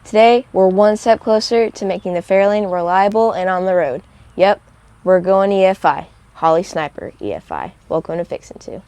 Today, we're one step closer to making the Fairlane reliable and on the road. Yep, we're going EFI. Holley Sniper EFI. Welcome to Fixin Two.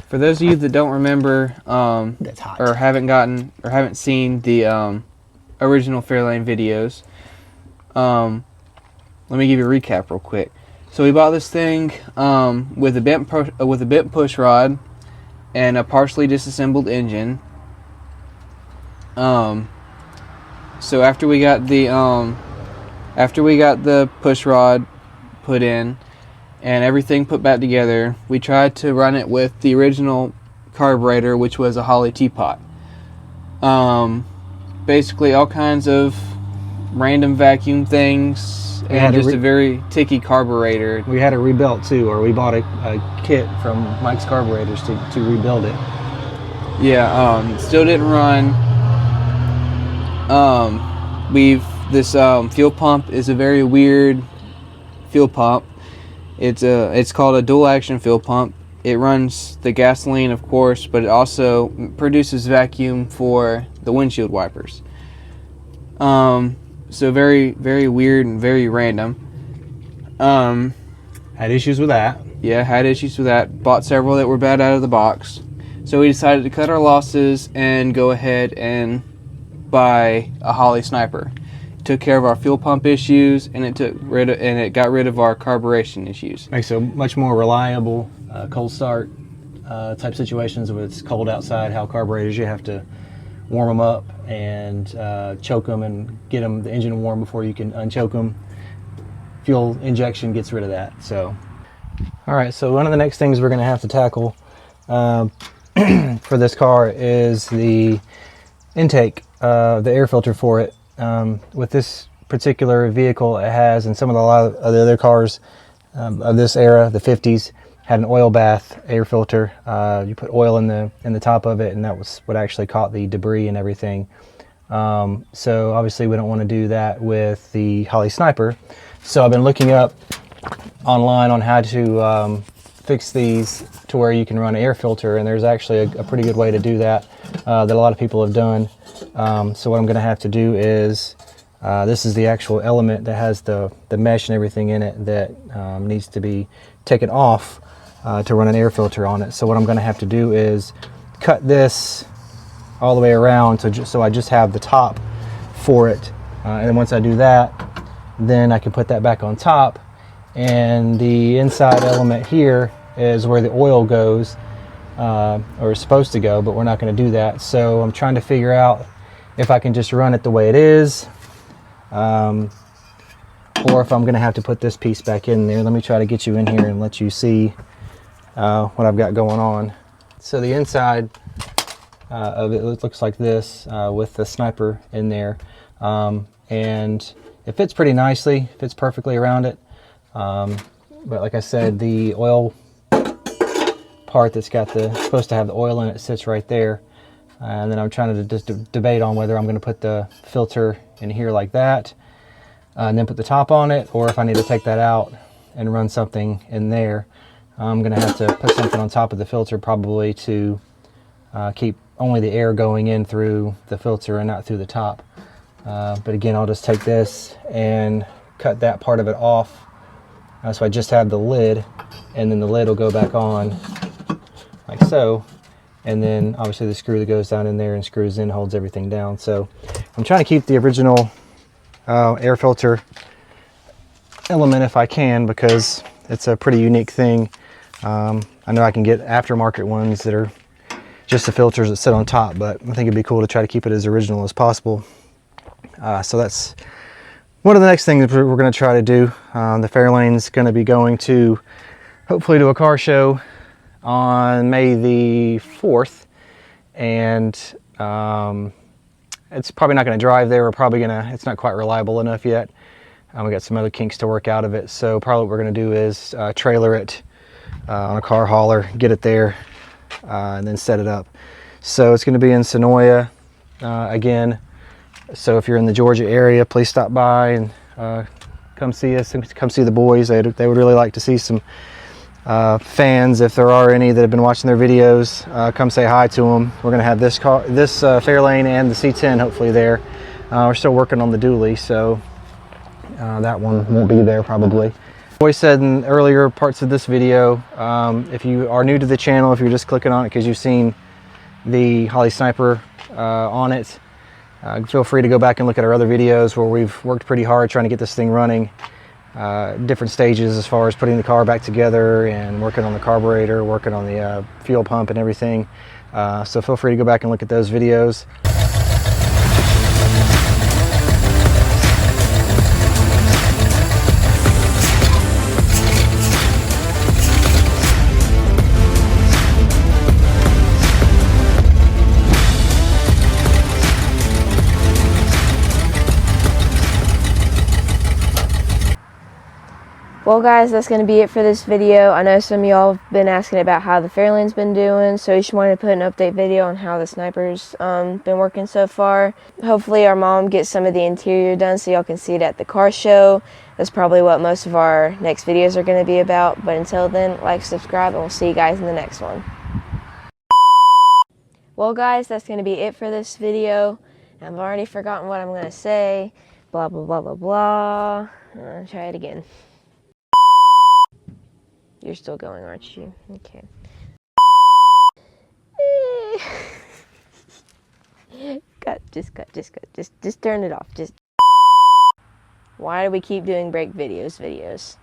For those of you that don't remember, That's hot. or haven't seen the original Fairlane videos, let me give you a recap real quick. So we bought this thing with a bent push rod and a partially disassembled engine. So after we got the push rod put in and everything put back together, we tried to run it with the original carburetor, which was a Holley teapot. Basically all kinds of random vacuum things and just a very ticky carburetor. We had it rebuilt too, or we bought a kit from Mike's Carburetors to rebuild it. Yeah, still didn't run. This fuel pump is a very weird fuel pump. It's called a dual action fuel pump. It runs the gasoline, of course, but it also produces vacuum for the windshield wipers. So very, very weird and very random. Had issues with that. Yeah, had issues with that. Bought several that were bad out of the box. So we decided to cut our losses and go ahead and buy a Holley Sniper. Took care of our fuel pump issues, and it got rid of our carburation issues. Makes a much more reliable cold start type situations when it's cold outside. How carburetors, you have to warm them up and choke them and get the engine warm before you can unchoke them. Fuel injection gets rid of that. So, all right. So one of the next things we're going to have to tackle for this car is the intake, the air filter for it. With this particular vehicle, it has, and a lot of the other cars of this era, the 50s, had an oil bath air filter. You put oil in the top of it, and that was what actually caught the debris and everything. So obviously we don't want to do that with the Holley Sniper. So I've been looking up online on how to fix these to where you can run an air filter, and there's actually a pretty good way to do that that a lot of people have done. So what I'm going to have to do is, this is the actual element that has the mesh and everything in it that needs to be taken off to run an air filter on it. So what I'm going to have to do is cut this all the way around so I just have the top for it. And then once I do that, then I can put that back on top. And the inside element here is where the oil goes, or is supposed to go, but we're not going to do that. So I'm trying to figure out if I can just run it the way it is, or if I'm going to have to put this piece back in there. Let me try to get you in here and let you see what I've got going on. So the inside of it looks like this with the Sniper in there, and it fits pretty nicely, fits perfectly around it. But like I said, the oil part that's got supposed to have the oil in it sits right there. And then I'm trying to just debate on whether I'm going to put the filter in here like that, and then put the top on it, or if I need to take that out and run something in there. I'm going to have to put something on top of the filter probably to keep only the air going in through the filter and not through the top. But again, I'll just take this and cut that part of it off. So I just have the lid, and then the lid will go back on like so. And then obviously the screw that goes down in there and screws in holds everything down. So I'm trying to keep the original air filter element if I can, because it's a pretty unique thing. I know I can get aftermarket ones that are just the filters that sit on top, but I think it'd be cool to try to keep it as original as possible. So that's one of the next things we're going to try to do. The Fairlane's going to be going to, hopefully, to a car show on May the 4th. And it's probably not going to drive there. It's not quite reliable enough yet. We got some other kinks to work out of it. So probably what we're going to do is trailer it on a car hauler, get it there, and then set it up. So it's going to be in Sonoya again. So if you're in the Georgia area, please stop by and come see us and come see the boys. They would really like to see some fans, if there are any that have been watching their videos. Come say hi to them. We're going to have this Fairlane and the C10 hopefully there. We're still working on the dually, so that one won't be there probably. Boy said in earlier parts of this video, if you are new to the channel, if you're just clicking on it because you've seen the Holley Sniper on it, feel free to go back and look at our other videos where we've worked pretty hard trying to get this thing running. Different stages as far as putting the car back together and working on the carburetor, working on the fuel pump and everything. So feel free to go back and look at those videos. Well guys, that's going to be it for this video. I know some of y'all have been asking about how the Fairlane's been doing, so we just wanted to put an update video on how the Sniper's been working so far. Hopefully our mom gets some of the interior done so y'all can see it at the car show. That's probably what most of our next videos are going to be about. But until then, like, subscribe, and we'll see you guys in the next one. Well guys, that's going to be it for this video. I've already forgotten what I'm going to say. Blah, blah, blah, blah, blah. I'll try it again. You're still going, aren't you? Okay. Just turn it off. Why do we keep doing break videos?